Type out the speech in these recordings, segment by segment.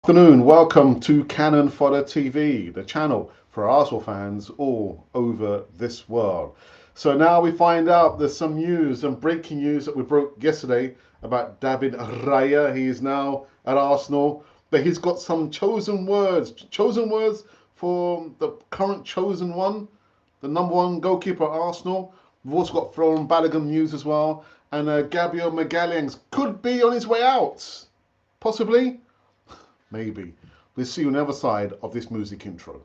Afternoon, welcome to Cannon Fodder TV, the channel for Arsenal fans all over this world. So now we find out there's some news and breaking news that we broke yesterday about David Raya. He is now at Arsenal, but he's got some chosen words for the current chosen one, the number one goalkeeper at Arsenal. We've also got Florian Balogun news as well, and Gabriel Magalhaes could be on his way out, possibly. Maybe. We'll see you on the other side of this music intro.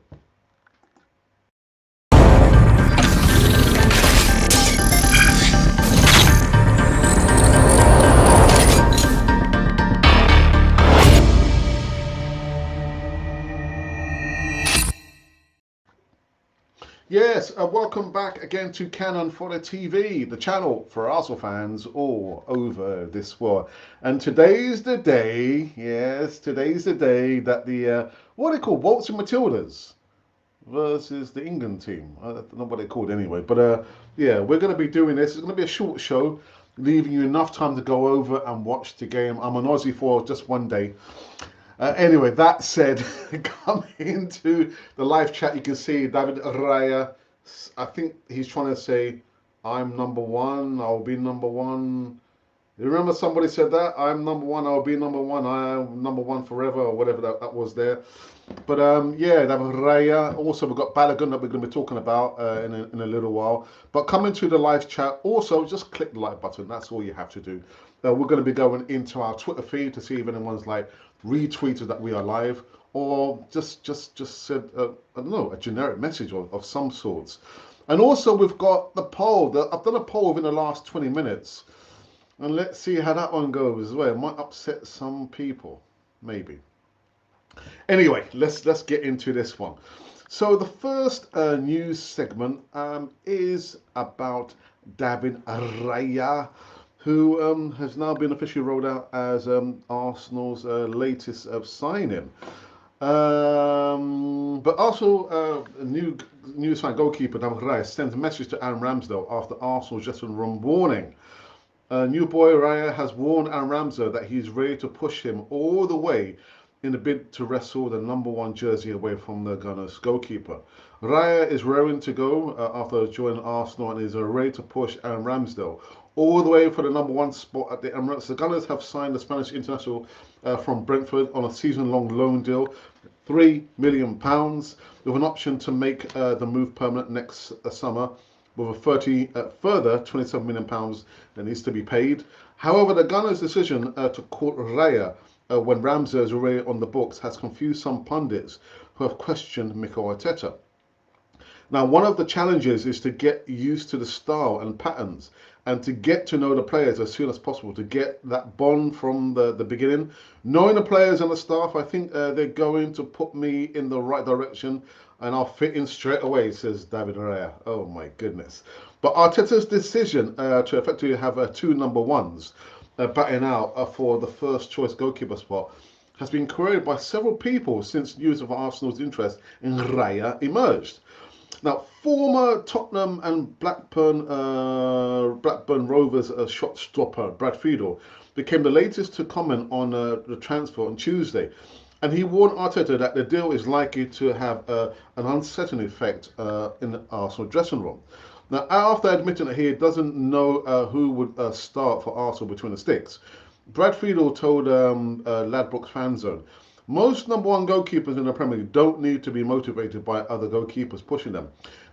Yes, welcome back again to Cannon Fodder TV, the channel for Arsenal fans all over this world. And today's the day, yes, today's the day that the, what are they called, Waltzing Matildas versus the England team. I don't know what they're called anyway. But yeah, we're going to be doing this. It's going to be a short show, leaving you enough time to go over and watch the game. I'm an Aussie for just one day. Anyway, that said, coming into the live chat, you can see David Raya. I think he's trying to say, I'm number one, I'll be number one. You remember somebody said that? I'm number one, I'll be number one, I'm number one forever, or whatever that was there. But yeah, David Raya. Also, we've got Balogun that we're going to be talking about in a little while. But coming to the live chat, also just click the like button. That's all you have to do. We're going to be going into our Twitter feed to see if anyone's like retweeted that we are live, or just said I don't know, a generic message of some sorts. And also we've got the poll. I've done a poll within the last 20 minutes, and let's see how that one goes as well. It might upset some people, maybe. Anyway, let's get into this one. So the first news segment is about David Raya, who has now been officially rolled out as Arsenal's latest signing. But also, new sign goalkeeper David Raya sends a message to Aaron Ramsdale after Arsenal's dressing room warning. New boy Raya has warned Aaron Ramsdale that he's ready to push him all the way in the bid to wrestle the number one jersey away from the Gunners goalkeeper. Raya is raring to go after joining Arsenal and is ready to push Aaron Ramsdale all the way for the number one spot at the Emirates. The Gunners have signed the Spanish international from Brentford on a season-long loan deal, £3 million, with an option to make the move permanent next summer, with a further £27 million that needs to be paid. However, the Gunners' decision to court Raya when Ramsey is already on the books has confused some pundits who have questioned Mikel Arteta. Now, one of the challenges is to get used to the style and patterns and to get to know the players as soon as possible, to get that bond from the beginning. Knowing the players and the staff, I think they're going to put me in the right direction and I'll fit in straight away, says David Raya. Oh my goodness. But Arteta's decision to effectively have two number ones batting out for the first choice goalkeeper spot has been queried by several people since news of Arsenal's interest in Raya emerged. Now, former Tottenham and Blackburn Rovers shot stopper Brad Friedel became the latest to comment on the transfer on Tuesday. And he warned Arteta that the deal is likely to have an unsettling effect in the Arsenal dressing room. Now, after admitting that he doesn't know who would start for Arsenal between the sticks, Brad Friedel told Ladbrokes Fan Zone, most number one goalkeepers in the Premier League don't need to be motivated by other goalkeepers pushing them.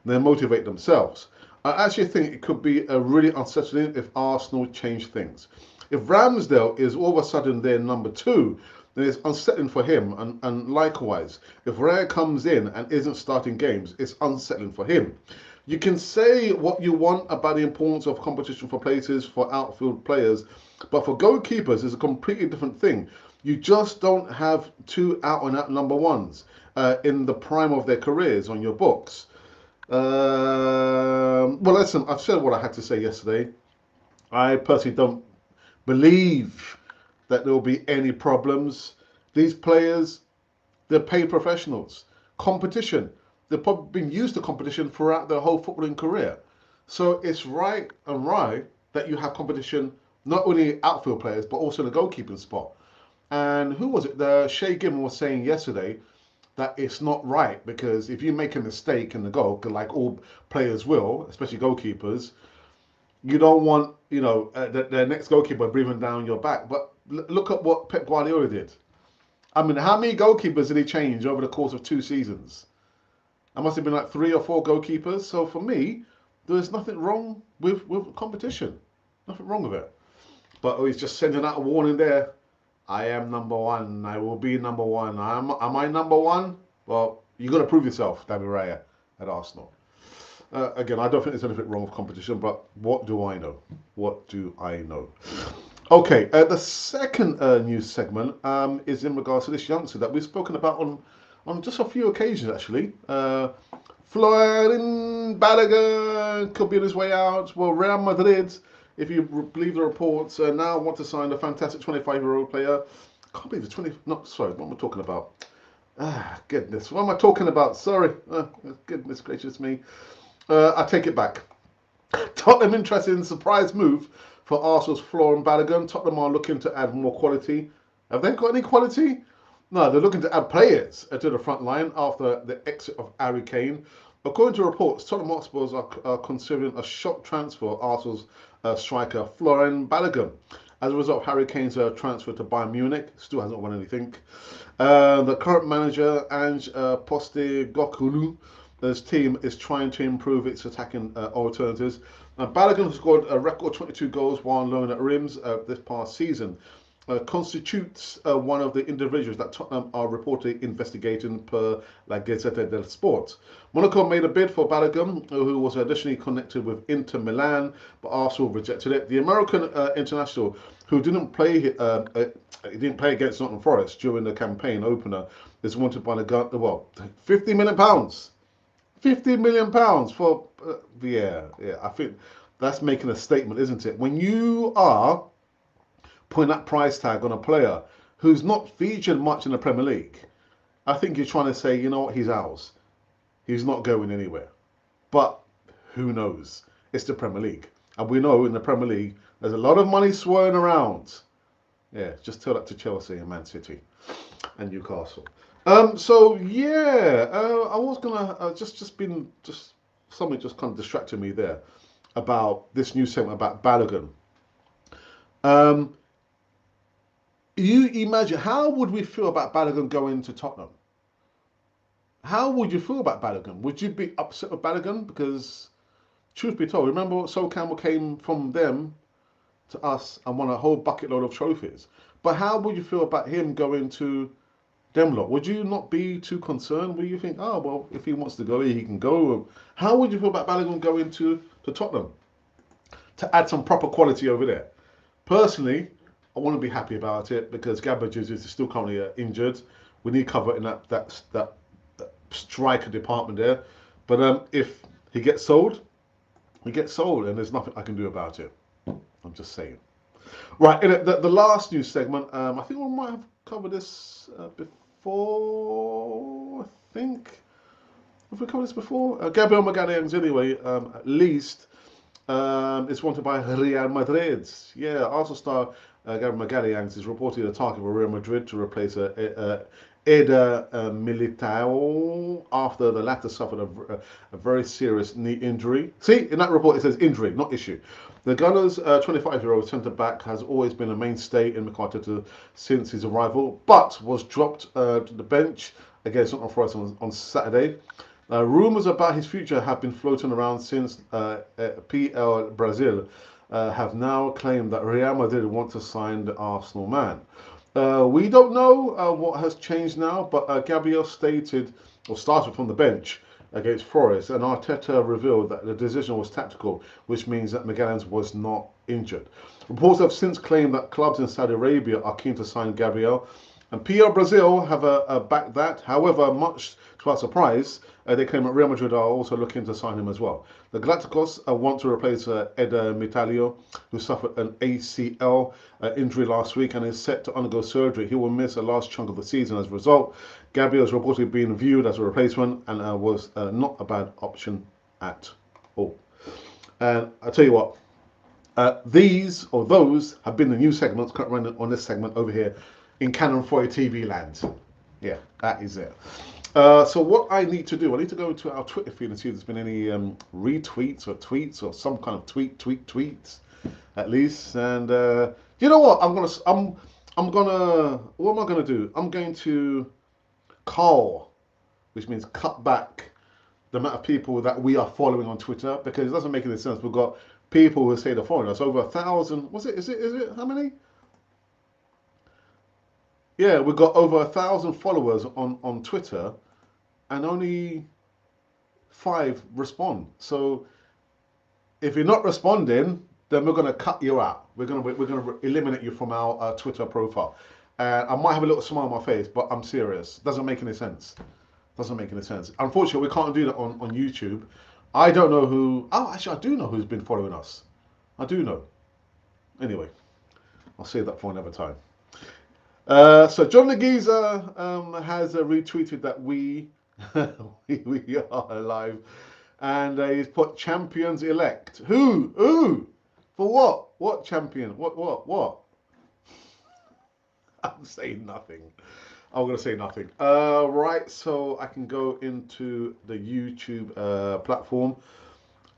They motivate themselves. I actually think it could be really unsettling if Arsenal change things. If Ramsdale is all of a sudden their number two, then it's unsettling for him. And likewise, if Raya comes in and isn't starting games, it's unsettling for him. You can say what you want about the importance of competition for places for outfield players, but for goalkeepers, it's a completely different thing. You just don't have two out-and-out number ones in the prime of their careers on your books. Well, listen, I've said what I had to say yesterday. I personally don't believe that there will be any problems. These players, they're paid professionals. Competition, they've probably been used to competition throughout their whole footballing career. So it's right and right that you have competition, not only outfield players, but also the goalkeeping spot. And who was it? The Shay Gimmel was saying yesterday that it's not right because if you make a mistake in the goal, like all players will, especially goalkeepers, you don't want the next goalkeeper breathing down your back. But look at what Pep Guardiola did. I mean, how many goalkeepers did he change over the course of 2 seasons? I must have been like 3 or 4 goalkeepers. So for me, there's nothing wrong with competition. Nothing wrong with it. But he's just sending out a warning there. I am number one. I will be number one. Am I number one? Well, you got to prove yourself, David Raya, at Arsenal. Again, I don't think there's anything wrong with competition, but what do I know? What do I know? Okay, the second news segment is in regards to this youngster that we've spoken about on just a few occasions, actually. Florian Balogun could be on his way out. Well, Real Madrid, if you believe the reports, now want to sign a fantastic 25-year-old player. I can't believe it's 20. Not sorry, what am I talking about? Ah, goodness, what am I talking about? Sorry, goodness gracious me. I take it back. Tottenham interested in surprise move for Arsenal's Florian Balogun. Tottenham are looking to add more quality. Have they got any quality? No, they're looking to add players to the front line after the exit of Harry Kane. According to reports, Tottenham Hotspurs are considering a shock transfer of Arsenal's striker Florian Balogun. As a result of Harry Kane's transfer to Bayern Munich, still hasn't won anything. The current manager, Ange Postecoglou, his team is trying to improve its attacking alternatives. Balogun has scored a record 22 goals while on loan at Reims this past season. Constitutes one of the individuals that Tottenham are reportedly investigating per La Gazzetta dello Sport. Monaco made a bid for Balogun, who was additionally connected with Inter Milan, but Arsenal rejected it. The American international, who didn't play against Nottingham Forest during the campaign opener, is wanted by the £50 million. £50 million for yeah. I think that's making a statement, isn't it? When you are putting that price tag on a player who's not featured much in the Premier League, I think you're trying to say, you know what, he's ours. He's not going anywhere. But who knows? It's the Premier League, and we know in the Premier League there's a lot of money swirling around. Yeah, just tell that to Chelsea and Man City and Newcastle. So yeah, I was gonna just something just kind of distracted me there about this new segment about Balogun. You imagine, how would we feel about Balogun going to Tottenham? How would you feel about Balogun? Would you be upset with Balogun? Because truth be told, remember Sol Campbell came from them to us and won a whole bucket load of trophies. But how would you feel about him going to them lot? Would you not be too concerned? Would you think, oh, well, if he wants to go, he can go? How would you feel about Balogun going to Tottenham to add some proper quality over there? Personally, I want to be happy about it because Gabriel Jesus is still currently injured. We need cover in that striker department there. But if he gets sold, he gets sold, and there's nothing I can do about it. I'm just saying. Right, in the last news segment, I think we might have covered this before. I think. Have we covered this before? Gabriel Magalhães, anyway, at least, is wanted by Real Madrid. Yeah, Arsenal star Gabriel Magalhães is reportedly the target for Real Madrid to replace Eder Militao after the latter suffered a very serious knee injury. See, in that report it says injury, not issue. The Gunners' 25-year-old centre-back has always been a mainstay in Mikel since his arrival, but was dropped to the bench against Nottingham Forest on Saturday. Rumours about his future have been floating around since PL Brazil have now claimed that Real Madrid want to sign the Arsenal man. We don't know what has changed now, but Gabriel started from the bench against Forest, and Arteta revealed that the decision was tactical, which means that Magalhães was not injured. Reports have since claimed that clubs in Saudi Arabia are keen to sign Gabriel, and PR Brazil have backed that. However, much to our surprise, they claim that Real Madrid are also looking to sign him as well. The Galacticos want to replace Eder Militao, who suffered an ACL injury last week and is set to undergo surgery. He will miss a large chunk of the season as a result. Gabriel is reportedly being viewed as a replacement and was not a bad option at all. And I tell you what, those have been the new segments currently running on this segment over here in Canon Foyer TV land. Yeah, that is it. So what I need to do, I need to go to our Twitter feed and see if there's been any retweets or tweets or some kind of tweets at least. And you know what? What am I gonna do? I'm going to cull, which means cut back the amount of people that we are following on Twitter, because it doesn't make any sense. We've got people who say they're following us over 1,000. Was it? Is it? How many? Yeah, we've got over 1,000 followers on Twitter, and only 5 respond. So if you're not responding, then we're going to cut you out. We're going to eliminate you from our Twitter profile. And I might have a little smile on my face, but I'm serious. Doesn't make any sense. Doesn't make any sense. Unfortunately, we can't do that on YouTube. I don't know who. Oh, actually, I do know who's been following us. I do know. Anyway, I'll save that for another time. So John Legiza has retweeted that we we are live, and he's put champions elect. Who? Who? For what? What champion? What? I'm saying nothing. I'm gonna say nothing. Right. So I can go into the YouTube platform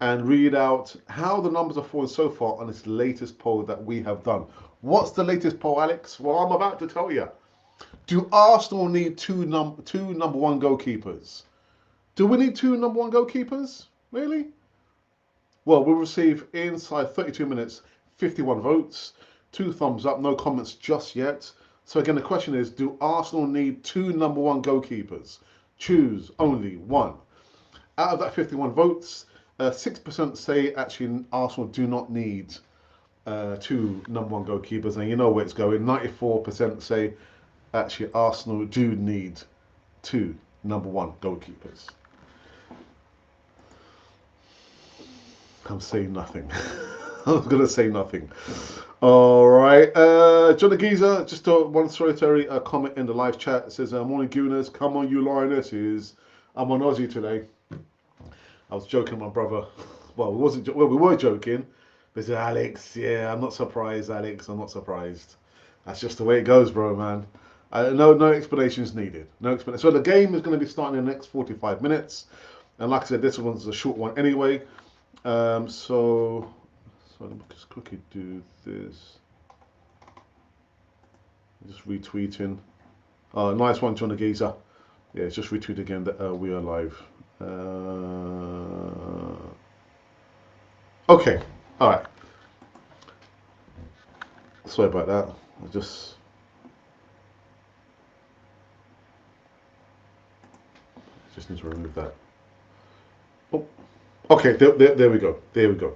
and read out how the numbers are falling so far on this latest poll that we have done. What's the latest poll, Alex? Well, I'm about to tell you. Do Arsenal need two number one goalkeepers? Do we need 2 number 1 goalkeepers? Really? Well, we'll receive inside 32 minutes 51 votes, 2 thumbs up, no comments just yet. So again, the question is, do Arsenal need 2 number 1 goalkeepers? Choose only one. Out of that 51 votes, 6% say actually Arsenal do not need 2 number 1 goalkeepers, and you know where it's going. 94% say actually Arsenal do need 2 number 1 goalkeepers. I'm saying nothing. I'm going to say nothing. All right. Johnny Geezer, just one solitary comment in the live chat. It says, morning, Gooners. Come on, you lionesses. I'm on Aussie today. I was joking, my brother. Well, we were joking. They said, Alex, yeah, I'm not surprised, Alex. I'm not surprised. That's just the way it goes, bro, man. No explanations needed. No explanation. So the game is going to be starting in the next 45 minutes. And like I said, this one's a short one anyway. So let me just quickly do this. Just retweeting. Nice one, John the Geezer. Yeah, it's just retweet again that we are live. Okay, all right. Sorry about that. I just need to remove that. Oh, okay. There we go. There we go.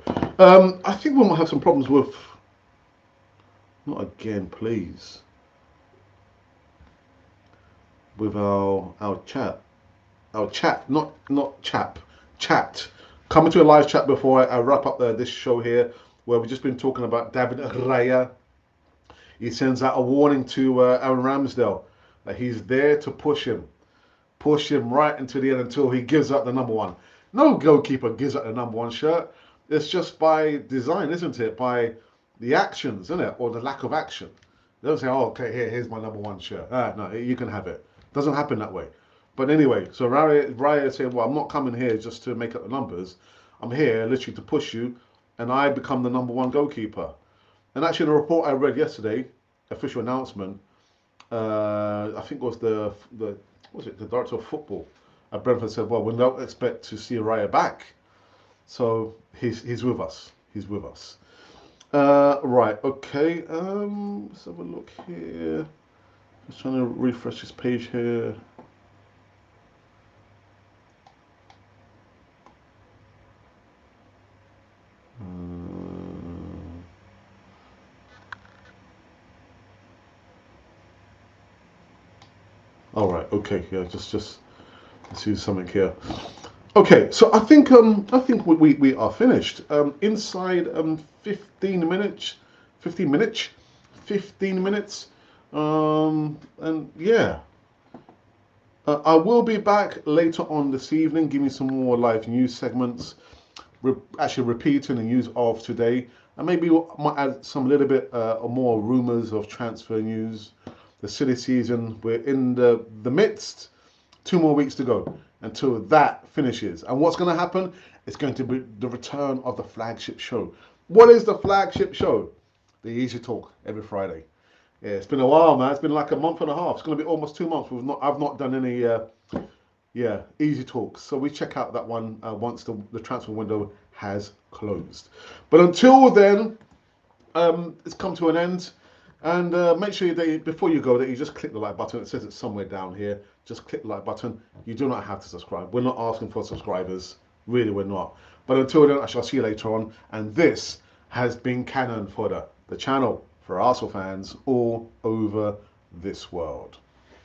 I think we might have some problems with. Not again, please. With our chat. Our chat, not chap. Chat. Coming to a live chat before I wrap up this show here, where we've just been talking about David Raya. He sends out a warning to Aaron Ramsdale that he's there to push him right into the end until he gives up the number 1. No goalkeeper gives up the number 1 shirt. It's just by design, isn't it? By the actions, isn't it? Or the lack of action. They don't say, oh, okay, here's my number 1 shirt. No, you can have it. Doesn't happen that way. But anyway, so Raya said, well, I'm not coming here just to make up the numbers. I'm here literally to push you, and I become the number 1 goalkeeper. And actually, the report I read yesterday, official announcement, I think it was the director of football at Brentford said, well, we don't expect to see Raya back. So he's with us. He's with us. Right, okay. Let's have a look here. Just trying to refresh this page here. All right, okay, yeah, just see something here. Okay, so I think we are finished. Inside 15 minutes, and yeah. I will be back later on this evening, giving some more live news segments, actually repeating the news of today, and maybe we might add some little bit more rumours of transfer news, The silly season, we're in the midst. 2 more weeks to go until that finishes. And what's going to happen? It's going to be the return of the flagship show. What is the flagship show? The Easy Talk every Friday. Yeah, it's been a while, man. It's been like a month and a half. It's going to be almost 2 months. I've not done any Easy Talks. So we check out that one once the transfer window has closed. But until then, it's come to an end. And make sure that before you go, that you just click the like button. It says it's somewhere down here. Just click the like button. You do not have to subscribe. We're not asking for subscribers. Really, we're not. But until then, I shall see you later on. And this has been Canon Fodder, the channel for Arsenal fans all over this world.